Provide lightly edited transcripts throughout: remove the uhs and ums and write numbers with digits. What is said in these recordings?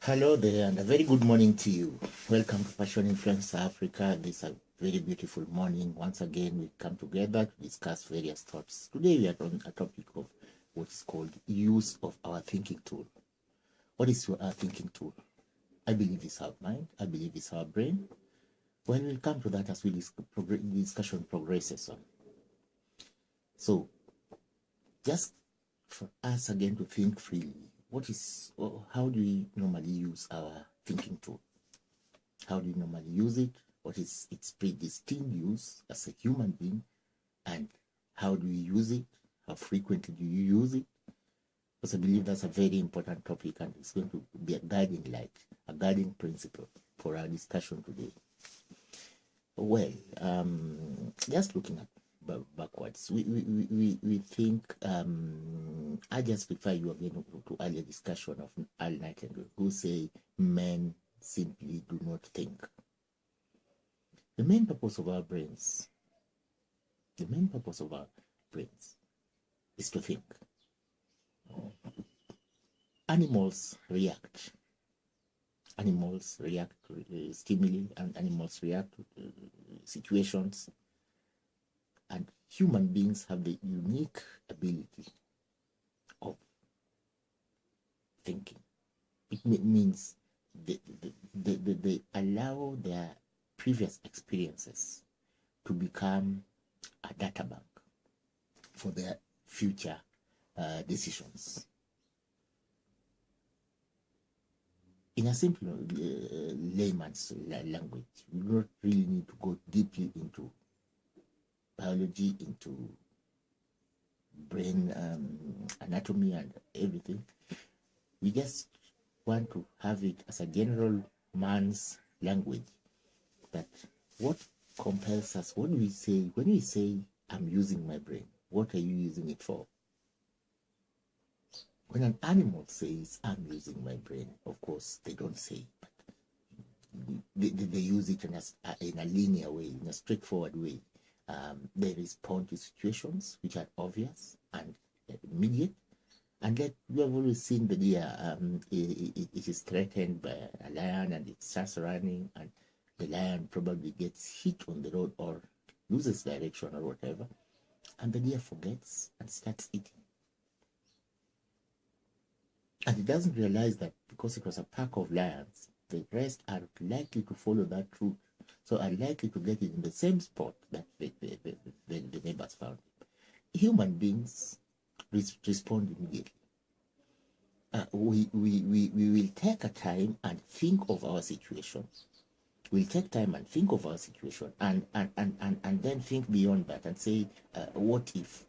Hello there, and a very good morning to you. Welcome to Passion Influencer Africa. This is a very beautiful morning. Once again, we come together to discuss various thoughts. Today, we are on a topic of what is called use of our thinking tool. What is our thinking tool? I believe it's our mind. I believe it's our brain. Well, we'll come to that as the discussion progresses on. So, just for us again to think freely. How do we normally use our thinking tool? How do you normally use it? What is its predestined use as a human being? And how do you use it? How frequently do you use it? Because I believe that's a very important topic, and it's going to be a guiding light, a guiding principle for our discussion today. Well, just looking at backwards, we think I just refer you again to earlier discussion of Al Nightingale, who say men simply do not think. The main purpose of our brains is to think. Animals react to stimuli, and animals react to situations. And human beings have the unique ability of thinking. It means they allow their previous experiences to become a data bank for their future decisions. In a simple layman's language, we don't really need to go deeply into biology, into brain anatomy and everything. We just want to have it as a general man's language, that what compels us, when we say I'm using my brain, what are you using it for? When an animal says I'm using my brain, of course they don't say, but they use it in a linear way, in a straightforward way. They respond to situations which are obvious and immediate. And like you have always seen the deer, it is threatened by a lion and it starts running, and the lion probably gets hit on the road or loses direction or whatever, and the deer forgets and starts eating. And it doesn't realize that because it was a pack of lions, the rest are likely to follow that route, so are likely to get it in the same spot that the neighbors found it. Human beings respond immediately. We will take a time and think of our situation. We'll take time and think of our situation, and then think beyond that and say, what if?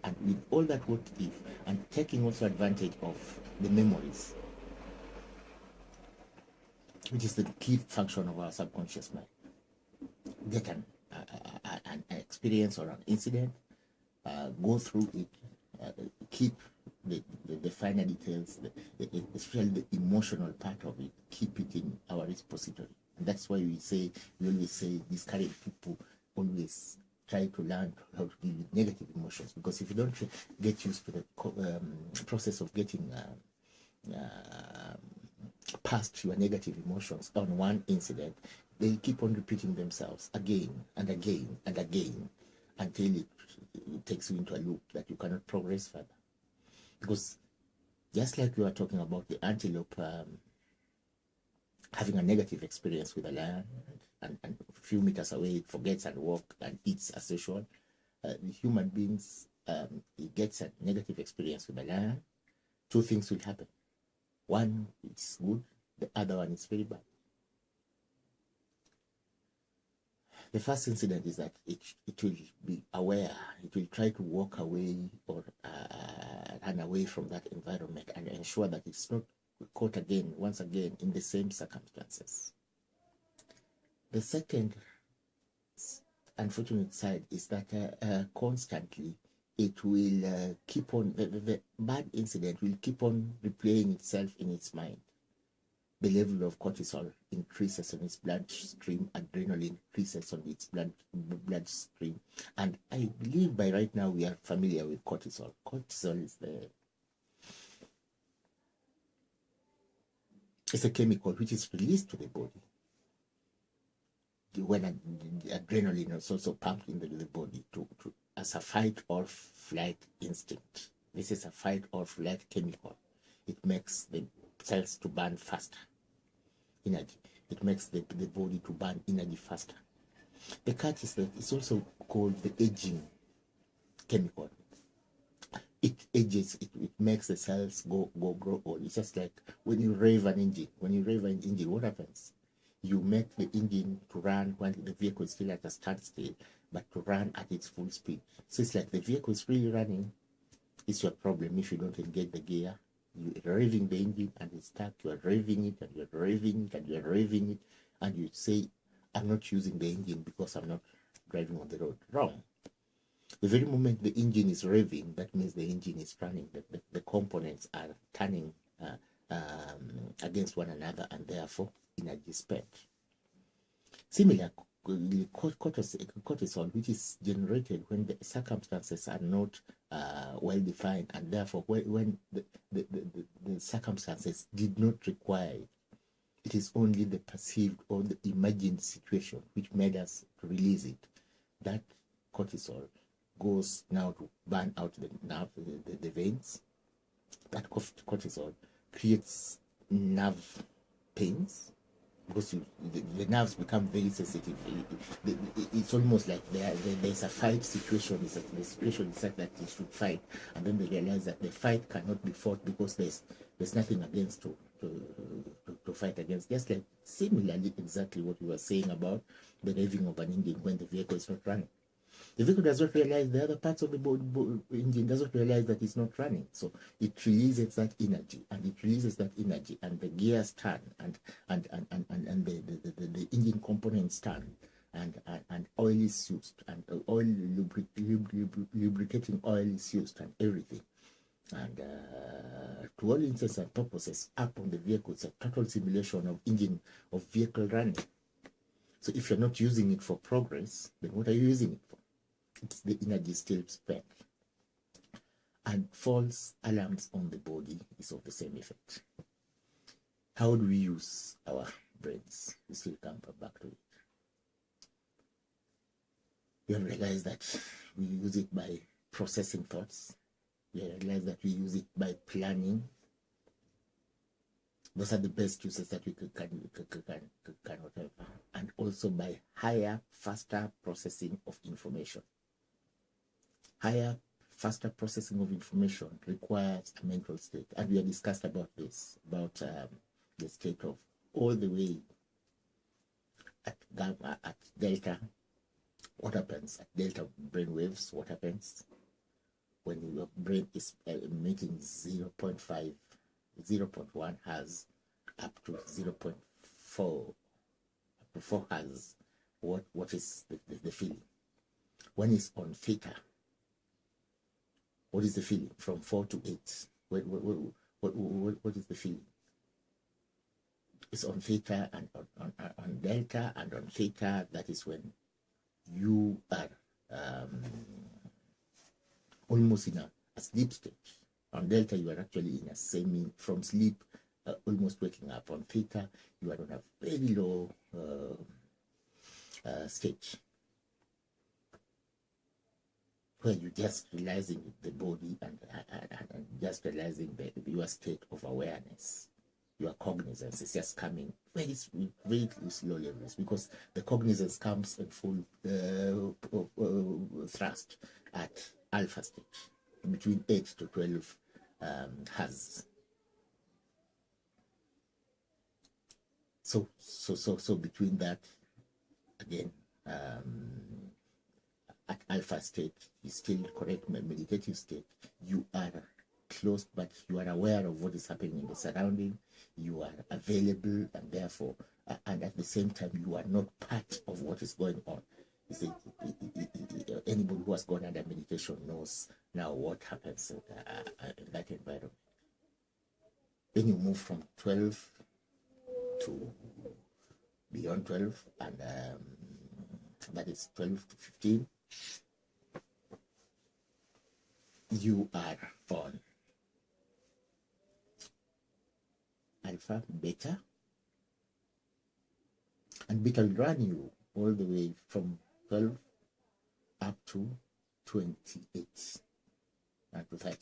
And with all that what if, and taking also advantage of the memories, which is the key function of our subconscious mind. Get an experience or an incident, go through it, keep the finer details, especially the emotional part of it, keep it in our repository. And that's why we always say discourage people always try to learn how to deal with negative emotions, because if you don't get used to the process of getting past your negative emotions on one incident, they keep on repeating themselves again and again and again until it takes you into a loop that you cannot progress further. Because just like we were talking about the antelope having a negative experience with a lion, and a few meters away it forgets and walks and eats as usual, human beings, it gets a negative experience with a lion, two things will happen. One is good, the other one is very bad. The first incident is that it will be aware, it will try to walk away or run away from that environment and ensure that it's not caught once again in the same circumstances. The second unfortunate side is that constantly it will keep on, the bad incident will keep on replaying itself in its mind. The level of cortisol increases on its bloodstream, adrenaline increases on its bloodstream. And I believe by right now we are familiar with cortisol. Cortisol is It's a chemical which is released to the body when the adrenaline is also pumped into the body as a fight or flight instinct. This is a fight or flight chemical. It makes the cells to burn faster. Energy. It makes the body to burn energy faster. The catch is that it's also called the aging chemical. It ages, it makes the cells grow old. It's just like when you rev an engine. When you rev an engine, what happens? You make the engine to run when the vehicle is still at a standstill, but to run at its full speed. So it's like the vehicle is really running. It's your problem if you don't engage the gear. You're revving the engine and it's stuck. You are revving it and you're revving it and you're revving it, and you say, I'm not using the engine because I'm not driving on the road. Wrong. The very moment the engine is revving, that means the engine is running. The components are turning against one another, and therefore energy spent. Similarly, cortisol, which is generated when the circumstances are not well defined, and therefore when the circumstances did not require it. It is only the perceived or the imagined situation which made us release it. That cortisol goes now to burn out the veins. That cortisol creates nerve pains because the nerves become very sensitive. It's almost like there's a fight situation. The situation is such that they should fight, and then they realize that the fight cannot be fought because there's nothing against to fight against. Just like similarly exactly what we were saying about the revving of an engine when the vehicle is not running. The vehicle does not realize, the other parts of the engine does not realize that it's not running. So it releases that energy, and the gears turn, and the engine components turn, and oil is used, and oil lubricating oil is used, and everything. And to all intents and purposes, up on the vehicle, it's a total simulation of vehicle running. So if you're not using it for progress, then what are you using it for? It's the energy still spent. And false alarms on the body is of the same effect. How do we use our brains? We still come back to it. We have realized that we use it by processing thoughts. We have realized that we use it by planning. Those are the best uses that we can whatever. And also by higher, faster processing of information. Higher, faster processing of information requires a mental state. And we have discussed about this, about the state of all the way at gamma, at delta. What happens at delta brainwaves? What happens when your brain is emitting 0.5, 0.1 Hertz up to 0.4, up to 4 Hertz? What is the feeling? When it's on theta, what is the feeling? From 4 to 8, what is the feeling? It's on theta and on delta, and on theta, that is when you are almost in a sleep state. On delta, you are actually in a from sleep, almost waking up. On theta, you are on a very low state, where you're just realizing the body and just realizing your state of awareness. Your cognizance is just coming very slowly, because the cognizance comes in full thrust at alpha stage, between 8 to 12 Hertz. So between that, again, at alpha state, you still correct meditative state. You are close, but you are aware of what is happening in the surrounding. You are available, and therefore, and at the same time, you are not part of what is going on. You see, anybody who has gone under meditation knows now what happens in that environment. Then you move from 12 to beyond 12, and that is 12 to 15. You are on alpha, beta, and beta will run you all the way from 12 up to 28 and to 30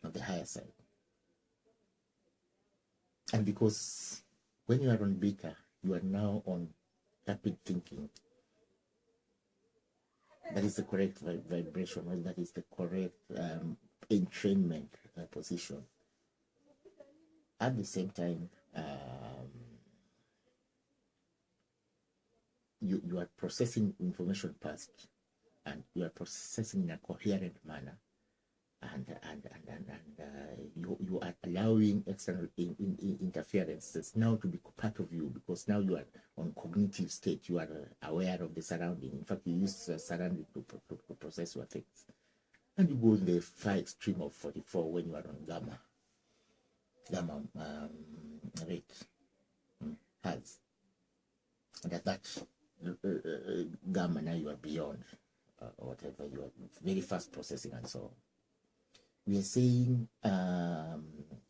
on the higher side. And because when you are on beta, you are now on rapid thinking. That is the correct vibration, or that is the correct entrainment position. At the same time, you are processing information past, and you are processing in a coherent manner, and you are allowing external interferences now to be part of you, because now you are on cognitive state. You are aware of the surrounding. In fact, you use surrounding to process your things. And you go in the far extreme of 44 when you are on gamma rate has. And at that gamma, now you are beyond whatever, you are very fast processing and so on. We are saying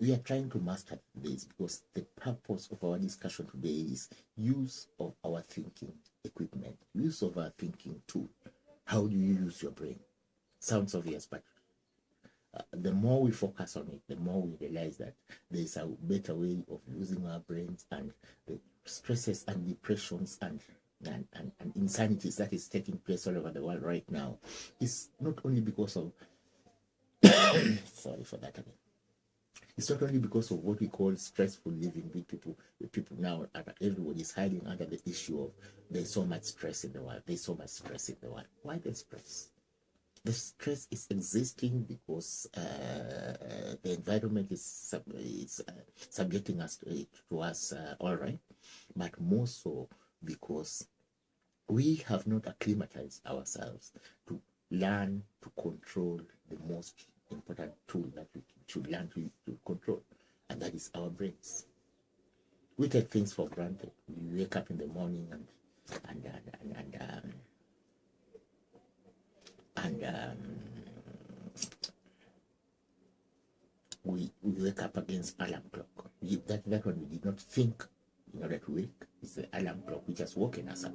we are trying to master this, because the purpose of our discussion today is use of our thinking equipment, use of our thinking tool. How do you use your brain? Sounds obvious, but the more we focus on it, the more we realize that there is a better way of using our brains, and the stresses and depressions and insanities that is taking place all over the world right now is not only because of sorry for that again. It's not only because of what we call stressful living. People now, everybody is hiding under the issue of there's so much stress in the world. There's so much stress in the world. Why the stress? The stress is existing because the environment is subjecting us to us, all right, but more so because we have not acclimatized ourselves to learn to control the most important tool that we should learn to control, and that is our brains. We take things for granted. We wake up in the morning and we wake up against alarm clock. That one we did not think in order to wake. It's the alarm clock which has woken us up.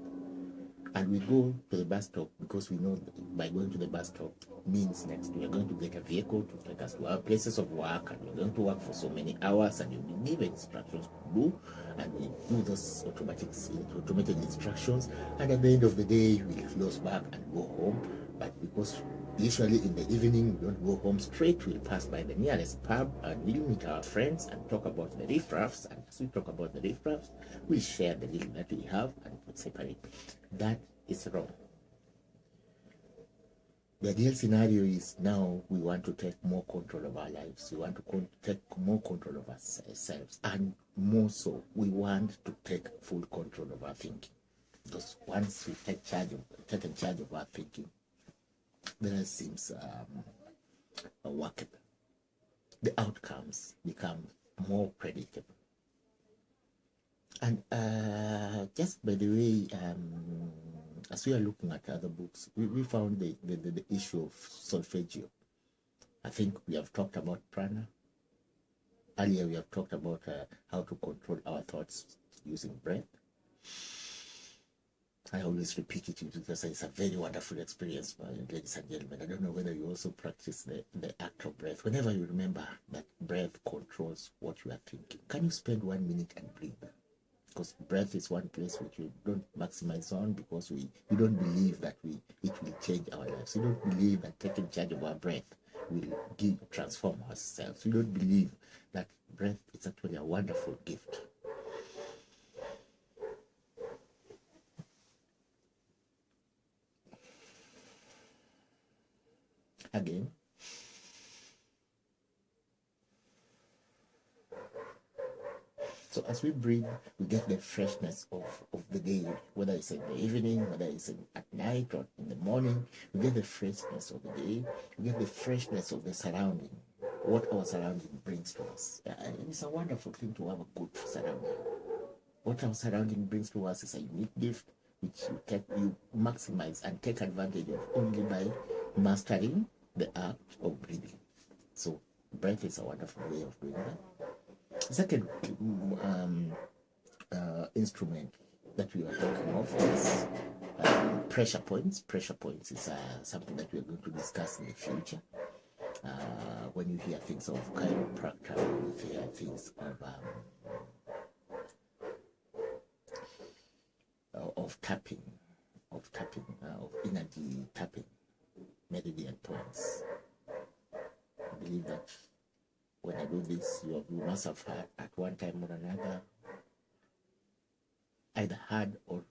And we go to the bus stop because we know that by going to the bus stop means next we are going to get a vehicle to take us to our places of work, and we're going to work for so many hours, and you'll be given instructions to do, and we do those automated instructions, and at the end of the day we close back and go home. But because usually in the evening we don't go home straight, we'll pass by the nearest pub and we'll meet our friends and talk about the riffraffs, and as we talk about the riffraffs, we'll share the little that we have and separate. That is wrong. The ideal scenario is now we want to take more control of our lives. We want to take more control of ourselves, and more so, we want to take full control of our thinking. Because once we take charge of our thinking, the rest seems workable. The outcomes become more predictable. And just by the way, as we are looking at other books, we found the issue of solfeggio. I think we have talked about prana. Earlier we have talked about how to control our thoughts using breath. I always repeat it because it's a very wonderful experience, ladies and gentlemen. I don't know whether you also practice the act of breath. Whenever you remember that breath controls what you are thinking, can you spend 1 minute and breathe? Because breath is one place which we don't maximize on, because we don't believe that it will change our lives. We don't believe that taking charge of our breath will transform ourselves. We don't believe that breath is actually a wonderful gift. Again, so as we breathe, we get the freshness of the day, whether it's in the evening, whether it's at night or in the morning. We get the freshness of the day, we get the freshness of the surrounding, what our surrounding brings to us. And it's a wonderful thing to have a good surrounding. What our surrounding brings to us is a unique gift which you maximize and take advantage of only by mastering the act of breathing. So breath is a wonderful way of doing that. The second instrument that we are talking of is pressure points. Pressure points is something that we are going to discuss in the future. When you hear things of chiropractor, when you hear things of tapping, of energy tapping, meridian points. I believe that when I do this, you must have heard at one time or another, either heard or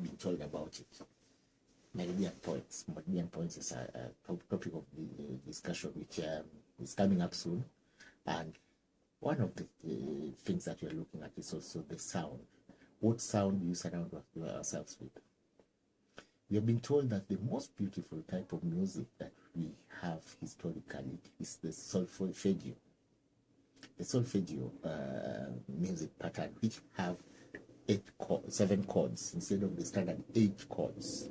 been told about it. Meridian points. Meridian points is a topic of the discussion which is coming up soon. And one of the things that we're looking at is also the sound. What sound do you surround ourselves with? We have been told that the most beautiful type of music that we have historically is the solfeggio. The solfeggio music pattern, which have 7 chords instead of the standard 8 chords,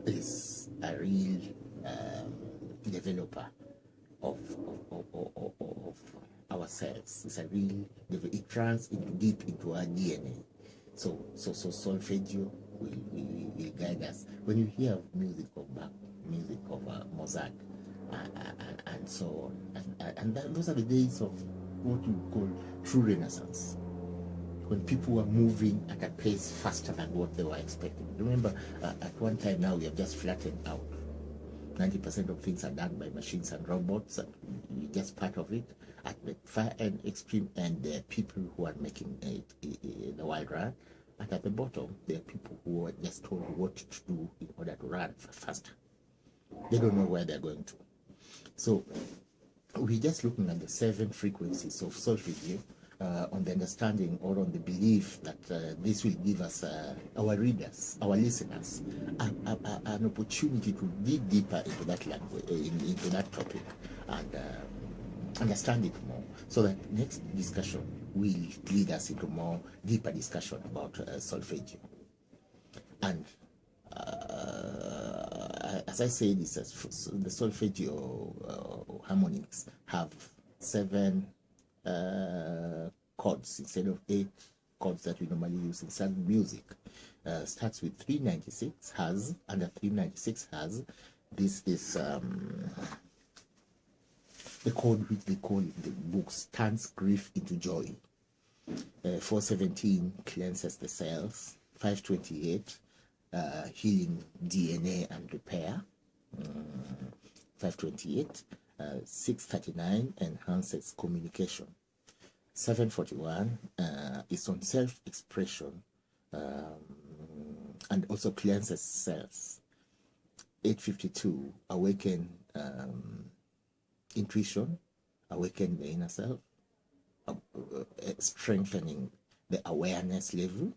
is a real developer of ourselves. It's a real, it runs deep into our DNA. So solfeggio will guide us. When you hear music of Bach, music of Mozart, and so on, and those are the days of what you call true Renaissance, when people were moving at a pace faster than what they were expecting. Remember, at one time now we have just flattened out. 90% of things are done by machines and robots, and you're just part of it. At the far end, extreme end, there are people who are making the world run. And at the bottom, there are people who are just told what to do in order to run faster. They don't know where they're going to. So we're just looking at the 7 frequencies of solfeggio on the understanding or on the belief that this will give us, our readers, our listeners, an opportunity to dig deeper into that language, into that topic, and understand it more, so that next discussion will lead us into more deeper discussion about solfeggio. And as I said, the solfeggio harmonics have 7 chords instead of 8 chords that we normally use in standard music. Starts with 396 Hz. Under 396 Hz, this is the chord which they call in the books turns grief into joy. 417 cleanses the cells. 528 healing DNA and repair. 528 639 enhances communication. 741 is on self-expression and also cleanses cells. 852 awaken intuition, awaken the inner self, strengthening the awareness level.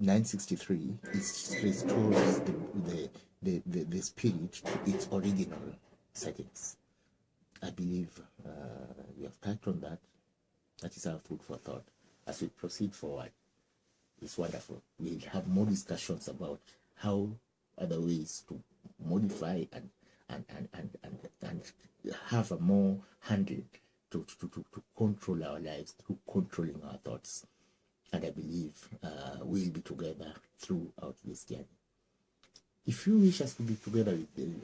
963 restores the spirit to its original settings. I believe we have touched on that. That is our food for thought. As we proceed forward, it's wonderful. We'll have more discussions about how other ways to modify and have a more handle to control our lives through controlling our thoughts. And I believe we'll be together throughout this journey. If you wish us to be together with